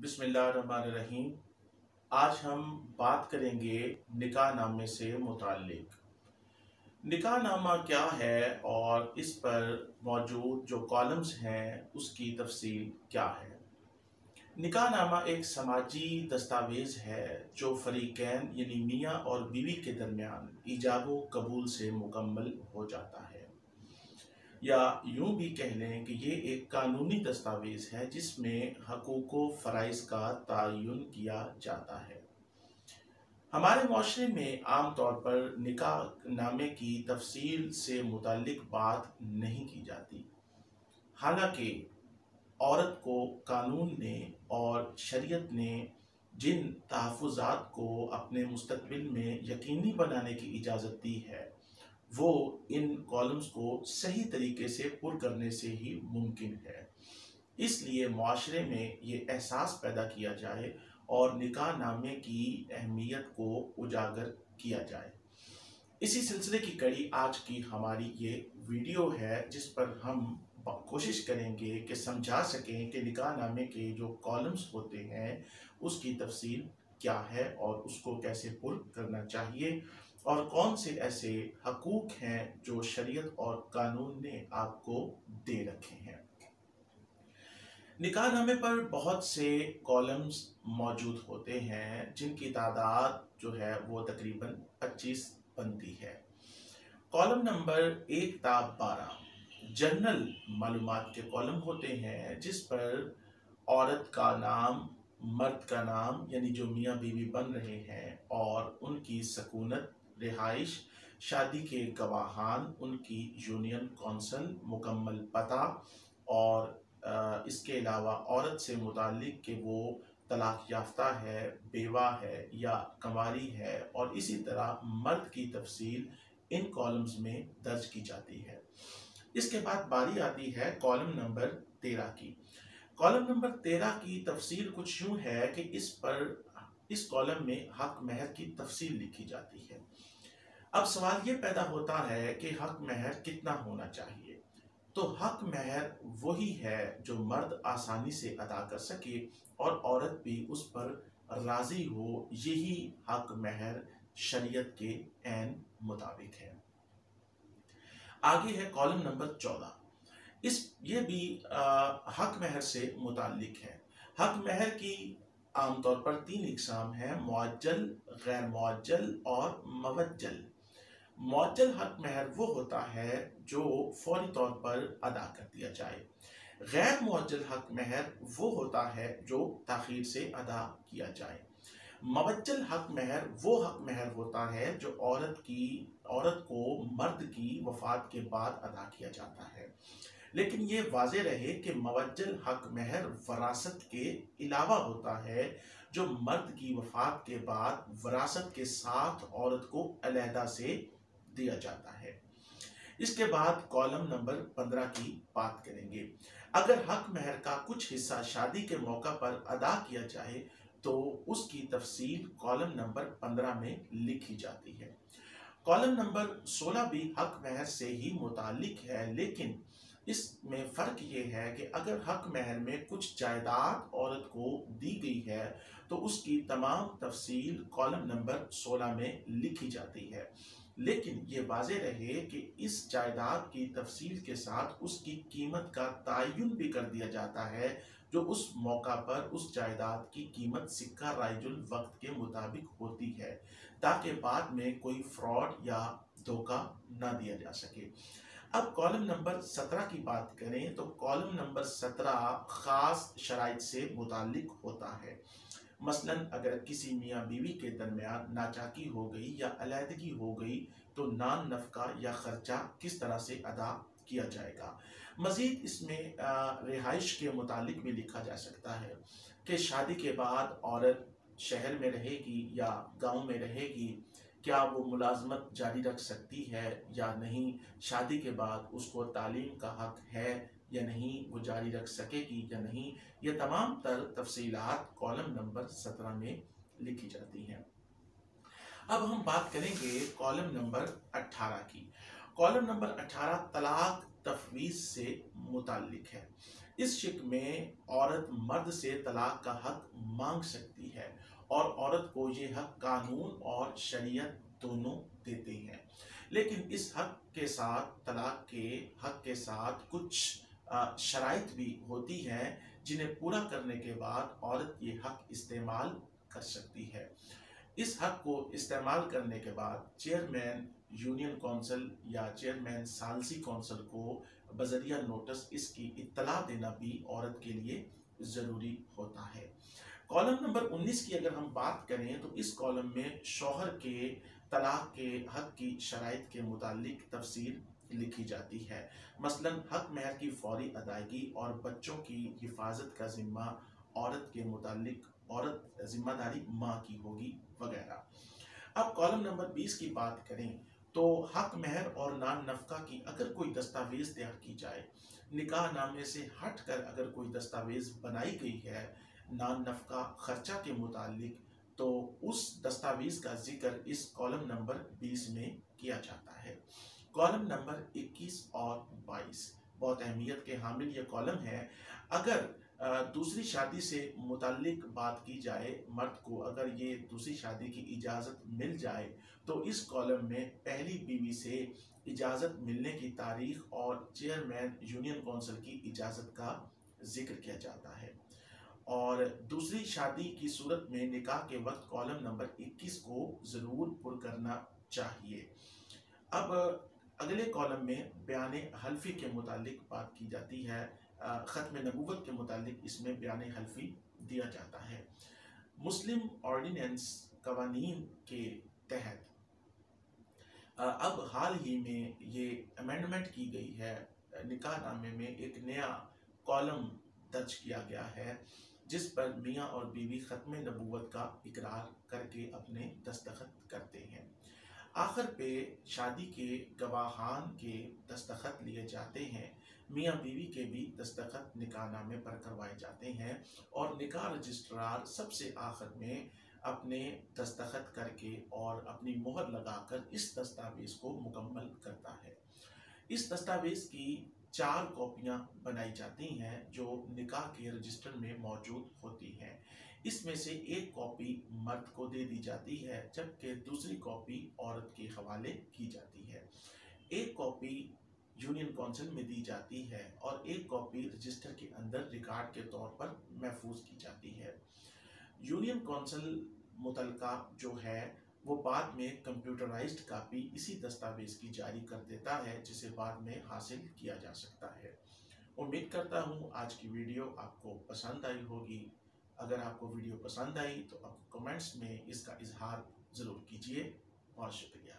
बिस्मिल्लाहिर्रहमानिर्रहीम। आज हम बात करेंगे निकाह नामे से मुताल्लिक। निकाह नामा क्या है और इस पर मौजूद जो कॉलम्स हैं उसकी तफसील क्या है। निकाह नामा एक समाजी दस्तावेज़ है जो फरीकैन यानी मियाँ और बीवी के दरमियान ईजाब व कबूल से मुकम्मल हो जाता है, या यूं भी कह लें कि ये एक कानूनी दस्तावेज़ है जिसमें हकूक़ व फ़राइज़ का तयन किया जाता है। हमारे माशरे में आम तौर पर निकाह नामे की तफसील से मुताल्लिक बात नहीं की जाती। हालांकि औरत को कानून ने और शरीयत ने जिन तहफ़्फ़ुज़ात को अपने मुस्तक़बिल में यकीनी बनाने की इजाज़त दी है वो इन कॉलम्स को सही तरीके से पुर करने से ही मुमकिन है। इसलिए मुआशरे में ये एहसास पैदा किया जाए और निकाह नामे की अहमियत को उजागर किया जाए। इसी सिलसिले की कड़ी आज की हमारी ये वीडियो है जिस पर हम कोशिश करेंगे कि समझा सकें कि निकाह नामे के जो कॉलम्स होते हैं उसकी तफसील क्या है और उसको कैसे पुर करना चाहिए और कौन से ऐसे हकूक़ हैं जो शरीयत और कानून ने आपको दे रखे हैं। निकाह नामे पर बहुत से कॉलम्स मौजूद होते हैं जिनकी तादाद जो है वो तकरीबन 25 बनती है। कॉलम नंबर 1 ता 12 जनरल मालूमात के कॉलम होते हैं जिस पर औरत का नाम, मर्द का नाम यानी जो मियाँ बीवी बन रहे हैं और उनकी सकूनत, रिहाइश, शादी के गवाहान, उनकी यूनियन कौंसल, मुकम्मल पता और इसके अलावा औरत से मुताल्लिक कि वो तलाक याफ्ता है, बेवा है या कंवारी है, और इसी तरह मर्द की तफसील इन कॉलम्स में दर्ज की जाती है। इसके बाद बारी आती है कॉलम नंबर 13 की। कॉलम नंबर 13 की तफसील कुछ यूँ है कि इस कॉलम में हक महर की तफसील लिखी जाती है। अब सवाल ये पैदा होता है कि हक महर कितना होना चाहिए। तो हक महर वही है जो मर्द आसानी से अदा कर सके और औरत भी उस पर राज़ी हो, यही हक महर शरीयत के ऐन मुताबिक है। आगे है कॉलम नंबर 14। ये भी हक महर से मुताल्लिक है। हक महर की आमतौर पर 3 इकसाम हैं: मुअज्जल, गैर मुअज्जल और मुवज्जल। मुअज्जल हक महर वो होता है जो फौरी तौर पर अदा कर दिया जाए। गैर मुअज्जल हक महर वो होता है जो ताख़ीर से अदा किया जाए। मुवज्जल हक महर वो हक महर होता है जो औरत को मर्द की वफ़ात के बाद अदा किया जाता है। लेकिन ये वाज़े रहे कि मुवज्जल हक महर वरासत के अलावा होता है जो मर्द की वफ़ात के बाद वरासत के साथ औरत को अलहदा से दिया जाता है। इसके बाद कॉलम नंबर 15 की बात करेंगे। अगर हक महर का कुछ हिस्सा शादी के मौका पर अदा किया जाए तो उसकी तफसील कॉलम नंबर 15 में लिखी जाती है। कॉलम नंबर 16 भी हक महर से ही मुताल्लिक है, लेकिन इसमें फ़र्क ये है कि अगर हक महर में कुछ जायदाद औरत को दी गई है तो उसकी तमाम तफसील कॉलम नंबर 16 में लिखी जाती है। लेकिन ये वाज़े रहे कि इस जायदाद की तफसील के साथ उसकी कीमत का तयन भी कर दिया जाता है जो उस मौका पर उस जायदाद की कीमत सिक्का राइजुल वक्त के मुताबिक होती है, ताकि बाद में कोई फ्रॉड या धोखा ना दिया जा सके। अब कॉलम नंबर 17 की बात करें तो कॉलम नंबर 17 ख़ास शराइत से मुताल्लिक होता है। मसलन अगर किसी मियाँ बीवी के दरमियान नाचाकी हो गई या अलहदगी हो गई तो नान नफ़का या ख़र्चा किस तरह से अदा किया जाएगा। मज़ीद इसमें रिहाइश के मुतालिक भी लिखा जा सकता है कि शादी के बाद औरत शहर में रहेगी या गांव में रहेगी, क्या वो मुलाजमत जारी रख सकती है या नहीं, शादी के बाद उसको तालीम का हक है या नहीं, वो जारी रख सकेगी या नहीं, ये तमाम तर तफसीलात कॉलम नंबर 17 में लिखी जाती हैं। अब हम बात करेंगे कॉलम नंबर 18 की। कॉलम नंबर 18 तलाक तफवीज़ से मुताल्लिक है। اس شق میں عورت مرد سے طلاق کا حق مانگ سکتی ہے اور عورت کو یہ حق قانون اور شریعت دونوں دیتے ہیں، لیکن اس حق کے ساتھ، طلاق کے حق کے ساتھ کچھ شرائط بھی ہوتی ہیں جنہیں پورا کرنے کے بعد عورت یہ حق استعمال کر سکتی ہے۔ اس حق کو استعمال کرنے کے بعد چیئرمین یونین کونسل یا چیئرمین ثالثی کونسل کو بذریعہ نوٹس اس کی اطلاع دینا بھی عورت کے لیے ضروری ہوتا ہے۔ کالم نمبر 19 کی اگر ہم بات کریں تو اس کالم میں شوہر کے طلاق کے حق کی شرائط کے متعلق تفصیل لکھی جاتی ہے، مثلا حق مہر کی فوری ادائیگی اور بچوں کی حفاظت کا ذمہ عورت کے متعلق، عورت ذمہ داری ماں کی ہوگی وغیرہ۔ اب کالم نمبر 20 کی بات کریں تو حق مہر اور نان نفقہ کی اگر کوئی دستاویز تیار کی جائے، نکاح نامے سے ہٹ کر اگر کوئی دستاویز بنائی گئی ہے نان نفقہ خرچہ کے متعلق، تو اس دستاویز کا ذکر اس کالم نمبر 20 میں کیا جاتا ہے۔ کالم نمبر 21 اور 22 بہت اہمیت کے حامل یہ کالم ہے۔ اگر دوسری شادی سے متعلق بات کی جائے، مرد کو اگر یہ دوسری شادی کی اجازت مل جائے تو اس کالم میں پہلی بیوی سے اجازت ملنے کی تاریخ اور چیئرمین یونین کونسل کی اجازت کا ذکر کیا جاتا ہے، اور دوسری شادی کی صورت میں نکاح کے وقت کالم نمبر 21 کو ضرور پر کرنا چاہیے۔ اب اگلے کالم میں بیان حلفی کے متعلق بات کی جاتی ہے، ختم نبوت کے متعلق اس میں بیان حلفی دیا جاتا ہے۔ مسلم آرڈیننس قوانین کے تحت اب حال ہی میں یہ امینڈمنٹ کی گئی ہے، نکاح نامے میں ایک نیا کالم درج کیا گیا ہے جس پر میاں اور بیوی ختم نبوت کا اقرار کر کے اپنے دستخط کرتے ہیں۔ آخر پہ شادی کے گواہان کے دستخط لیے جاتے ہیں، میاں بیوی کے بھی دستخط نکاح نامے پر کروائے جاتے ہیں، اور نکاح رجسٹرار سب سے آخر میں اپنے دستخط کر کے اور اپنی مہر لگا کر اس دستاویز کو مکمل کرتا ہے۔ اس دستاویز کی 4 کاپیاں بنائی جاتی ہیں جو نکاح کے رجسٹر میں موجود ہوتی ہیں۔ اس میں سے ایک کاپی مرد کو دے دی جاتی ہے جبکہ دوسری کاپی عورت کے حوالے کی جاتی ہے۔ ایک کاپی یونین کونسل میں دی جاتی ہے اور ایک کاپی رجسٹر کے اندر ریکارڈ کے طور پر محفوظ کی جاتی ہے۔ یونین کونسل متعلقہ جو ہے وہ بعد میں کمپیوٹرائزڈ کاپی اسی دستاویز کی جاری کر دیتا ہے جسے بعد میں حاصل کیا جا سکتا ہے۔ امید کرتا ہوں آج کی ویڈیو آپ کو پسند آئی ہوگی۔ اگر آپ کو ویڈیو پسند آئی تو آپ کمنٹس میں اس کا اظہار ضرور کیجیے۔ بہت شکریہ۔